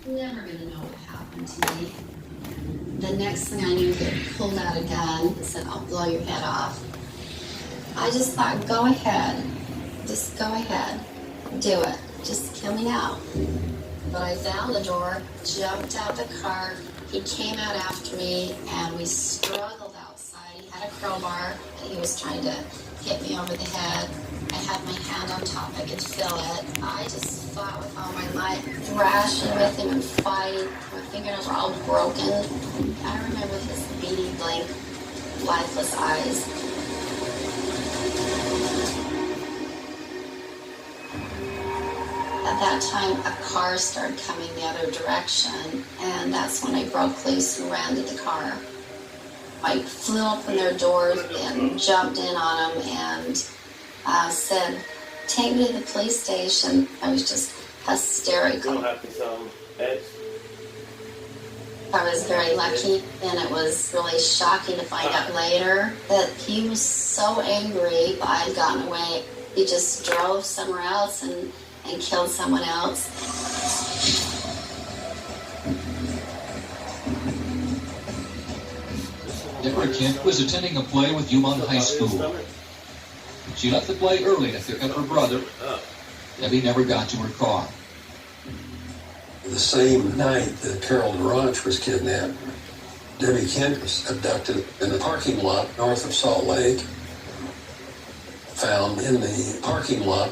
Never gonna know what happened to me. The next thing I knew, they pulled out a gun and said, "I'll blow your head off." I just thought, go ahead. Just go ahead. Do it. Just kill me now. But I found the door, jumped out the car. He came out after me, and we struggled outside. He had a crowbar, and he was trying to hit me over the head. I had my hand on top. I could feel it. I just fought with all my might, thrashing with him and fighting. My fingernails were all broken. I remember his beady, blank, lifeless eyes. At that time, a car started coming the other direction, and that's when I broke loose and ran to the car. I flew open their doors and jumped in on them and said, "Take me to the police station." I was just hysterical. I was very lucky, and it was really shocking to find out later that he was so angry I had gotten away. He just drove somewhere else and killed someone else. Deborah Kent was attending a play with Yuma High School. She left the play early to pick up her brother. Debbie never got to her car. The same night that Carol DeRonch was kidnapped, Debbie Kent was abducted in the parking lot north of Salt Lake. Found in the parking lot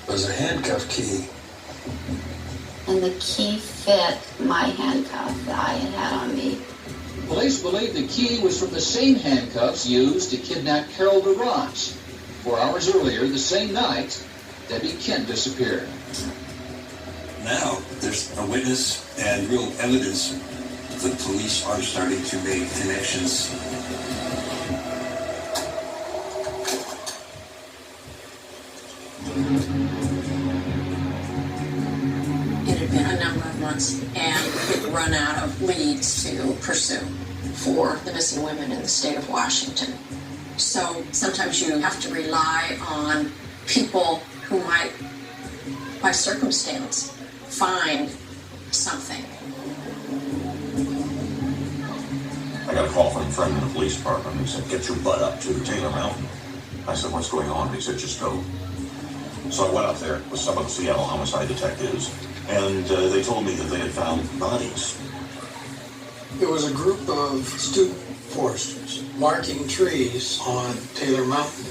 was a handcuff key. And the key fit my handcuff that I had on me. Police believe the key was from the same handcuffs used to kidnap Carol DeRonch. 4 hours earlier, the same night, Debbie Kent disappeared. Now, there's a witness and real evidence. The police are starting to make connections. It had been a number of months, and we'd run out of leads to pursue for the missing women in the state of Washington. So sometimes you have to rely on people who might, by circumstance, find something. I got a call from a friend in the police department who said, "Get your butt up to Taylor Mountain." I said, "What's going on?" He said, "Just go." So I went up there with some of the Seattle homicide detectives, and they told me that they had found bodies. It was a group of student foresters marking trees on Taylor Mountain,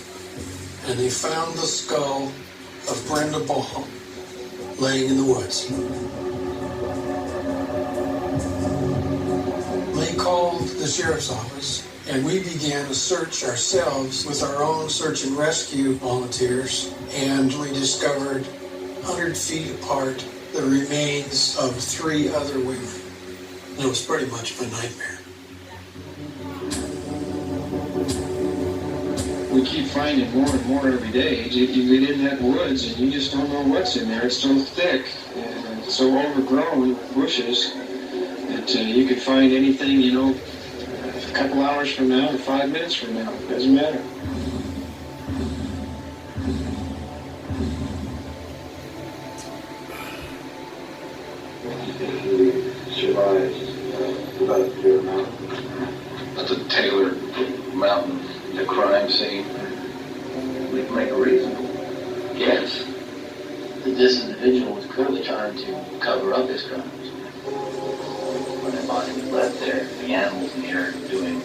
and they found the skull of Brenda Ball laying in the woods. They called the sheriff's office, and we began to search ourselves with our own search and rescue volunteers, and we discovered 100 feet apart the remains of 3 other women. It was pretty much of a nightmare. We keep finding more and more every day. You get in that woods and you just don't know what's in there. It's so thick and so overgrown with bushes that you could find anything, a couple hours from now or 5 minutes from now. It doesn't matter. Survived about Taylor Mountain. At the Taylor Mountain, the crime scene. We can make a reason. Yes. That this individual was clearly trying to cover up his crimes. When the body was left there, the animals in here doing,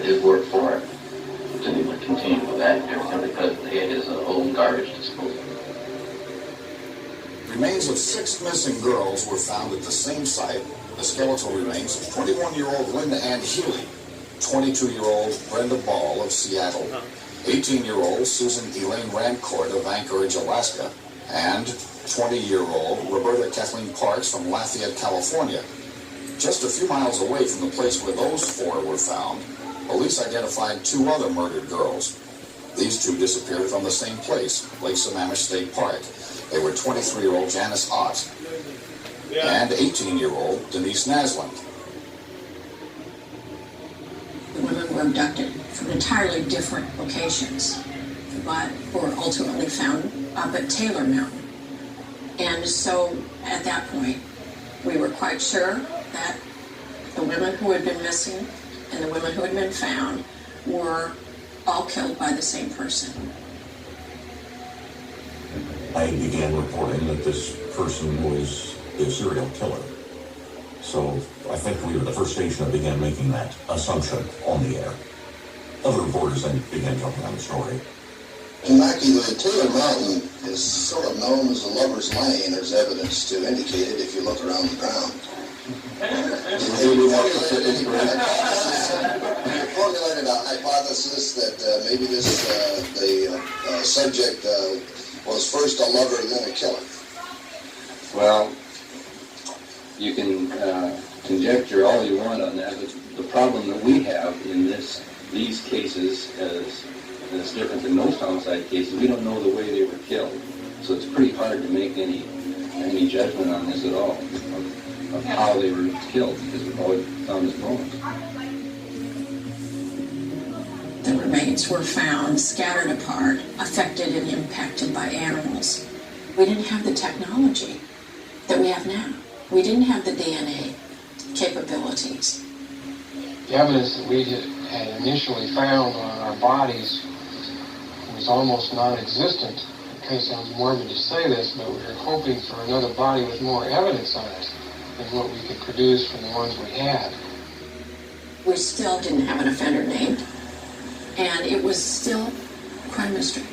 his work for it. Then he would continue with that and everything because they had his own garbage disposal. Remains of 6 missing girls were found at the same site. The skeletal remains of 21-year-old Linda Ann Healy, 22-year-old Brenda Ball of Seattle, 18-year-old Susan Elaine Rancourt of Anchorage, Alaska, and 20-year-old Roberta Kathleen Parks from Lafayette, California. Just a few miles away from the place where those 4 were found Police identified 2 other murdered girls. These 2 disappeared from the same place, Lake Sammamish State Park. They were 23-year-old Janice Ott and 18-year-old Denise Naslund. The women were abducted from entirely different locations, but were ultimately found up at Taylor Mountain. And so at that point, we were quite sure that the women who had been missing and the women who had been found were all killed by the same person. I began reporting that this person was a serial killer. So I think we were the first station that began making that assumption on the air. Other reporters then began jumping on the story. And Mackie, the Taylor Mountain is sort of known as the Lover's Lane. There's evidence to indicate it if you look around the ground. You formulated a hypothesis that maybe the subject was first a lover and then a killer. Well, you can conjecture all you want on that, but the problem that we have in these cases is different than most homicide cases. We don't know the way they were killed, so it's pretty hard to make any judgment on this at all of how they were killed, because we've always found his bones. The remains were found scattered apart, affected and impacted by animals. We didn't have the technology that we have now. We didn't have the DNA capabilities. The evidence that we had initially found on our bodies was almost non-existent. In case I was morbid to say this, but we were hoping for another body with more evidence on it than what we could produce from the ones we had. We still didn't have an offender named, and it was still quite a mystery.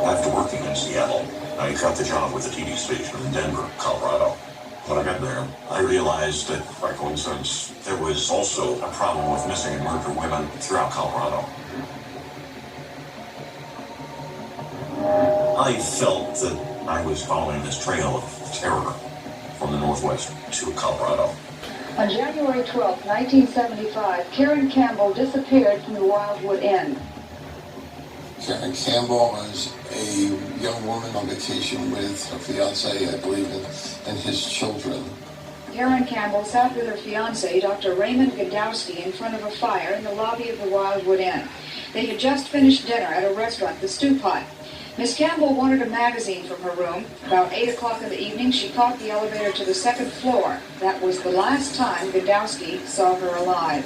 After working in Seattle, I got the job with the TV station in Denver, Colorado. When I got there, I realized that, by coincidence, there was also a problem with missing and murdered women throughout Colorado. I felt that I was following this trail of terror from the Northwest to Colorado. On January 12, 1975, Karen Campbell disappeared from the Wildwood Inn. Karen Campbell was a young woman on vacation with her fiance, I believe, and his children. Karen Campbell sat with her fiance, Dr. Raymond Godowski, in front of a fire in the lobby of the Wildwood Inn. They had just finished dinner at a restaurant, the Stew Pot. Miss Campbell wanted a magazine from her room. About 8 o'clock in the evening, she caught the elevator to the second floor. That was the last time Godowski saw her alive.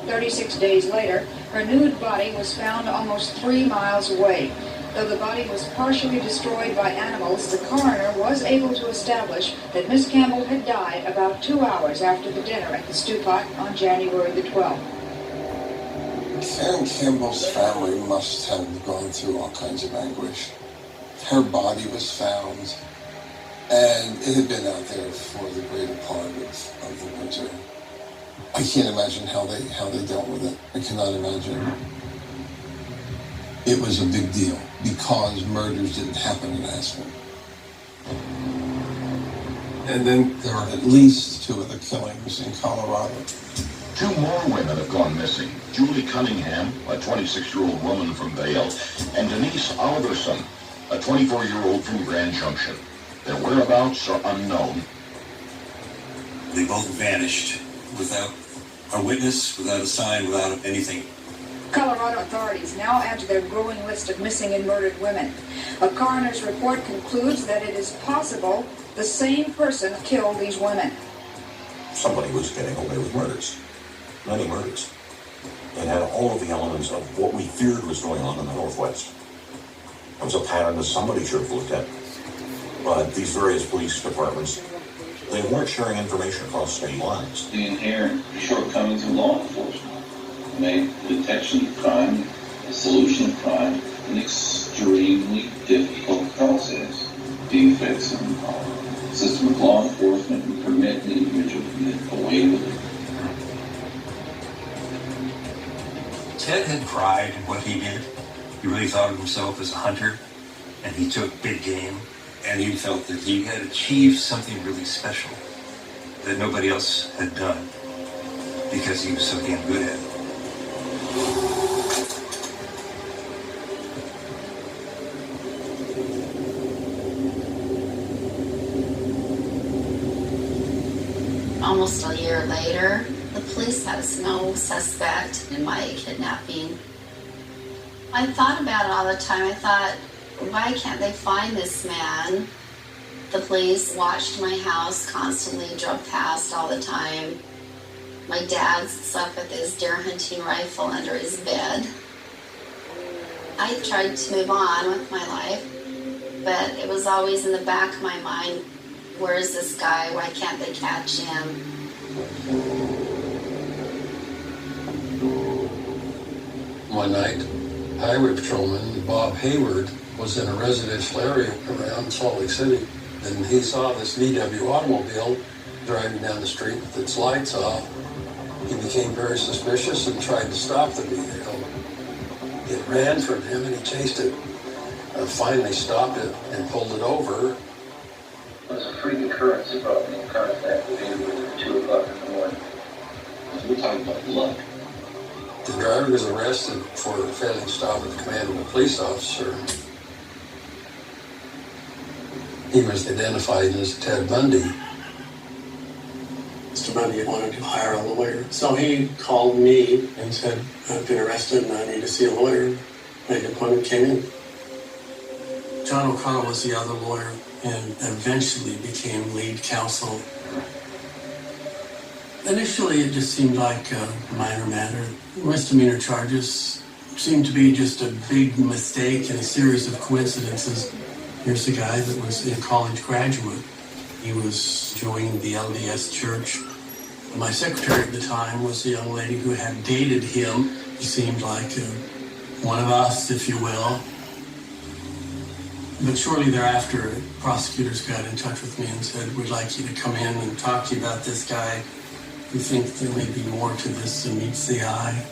36 days later, her nude body was found almost 3 miles away. Though the body was partially destroyed by animals, the coroner was able to establish that Miss Campbell had died about 2 hours after the dinner at the Stew Pot on January the 12th. Karen Campbell's family must have gone through all kinds of anguish. Her body was found, and it had been out there for the greater part of the winter. I can't imagine how they dealt with it. I cannot imagine. It was a big deal because murders didn't happen in Aspen. And then there are at least 2 other killings in Colorado. 2 more women have gone missing. Julie Cunningham, a 26-year-old woman from Vail, and Denise Oliverson, a 24-year-old from Grand Junction. Their whereabouts are unknown. They both vanished without a witness, without a sign, without anything. Colorado authorities now add to their growing list of missing and murdered women. A coroner's report concludes that it is possible the same person killed these women. Somebody was getting away with murders. Many murders. It had all of the elements of what we feared was going on in the Northwest. It was a pattern that somebody should have looked at. But these various police departments, they weren't sharing information across state lines. The inherent shortcomings of law enforcement made the detection of crime, the solution of crime, an extremely difficult process. Defects in the system of law enforcement would permit the individual to get away with it. Ted had pride in what he did. He really thought of himself as a hunter. and he took big game, and he felt that he had achieved something really special that nobody else had done because he was so damn good at it. Almost a year later, the police has no suspect in my kidnapping. I thought about it all the time. I thought, why can't they find this man? The police watched my house constantly, drove past all the time. My dad slept with his deer hunting rifle under his bed. I tried to move on with my life, but it was always in the back of my mind, where is this guy? Why can't they catch him? One night, Highway Patrolman Bob Hayward was in a residential area around Salt Lake City, and he saw this VW automobile driving down the street with its lights off. He became very suspicious and tried to stop the vehicle. It ran from him and he chased it. Finally stopped it and pulled it over. It was a freak occurrence that brought me in contact with you at 2 o'clock in the morning. We're talking about luck. The driver was arrested for failing to stop at the command of a police officer. He was identified as Ted Bundy. Mr. Bundy wanted to hire a lawyer. So he called me and said, I've been arrested and I need to see a lawyer. Made an appointment, came in. John O'Connell was the other lawyer and eventually became lead counsel. Initially, it just seemed like a minor matter. Misdemeanor charges seemed to be just a big mistake and a series of coincidences. Here's a guy that was a college graduate. He was joining the LDS church. My secretary at the time was a young lady who had dated him. He seemed like one of us, if you will. But shortly thereafter, prosecutors got in touch with me and said, we'd like you to come in and talk to you about this guy. We think there may be more to this than meets the eye.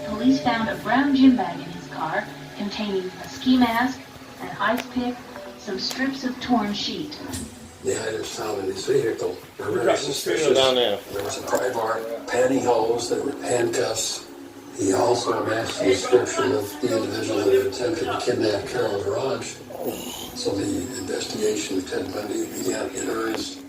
Police found a brown gym bag in his car containing a ski mask, an ice pick, some strips of torn sheet. The items found in his vehicle were very suspicious. There was a pry bar, pantyhose, there were handcuffs. He also matched the description of the individual that had attempted to kidnap Carol Durant. So the investigation of Ted Bundy began in earnest.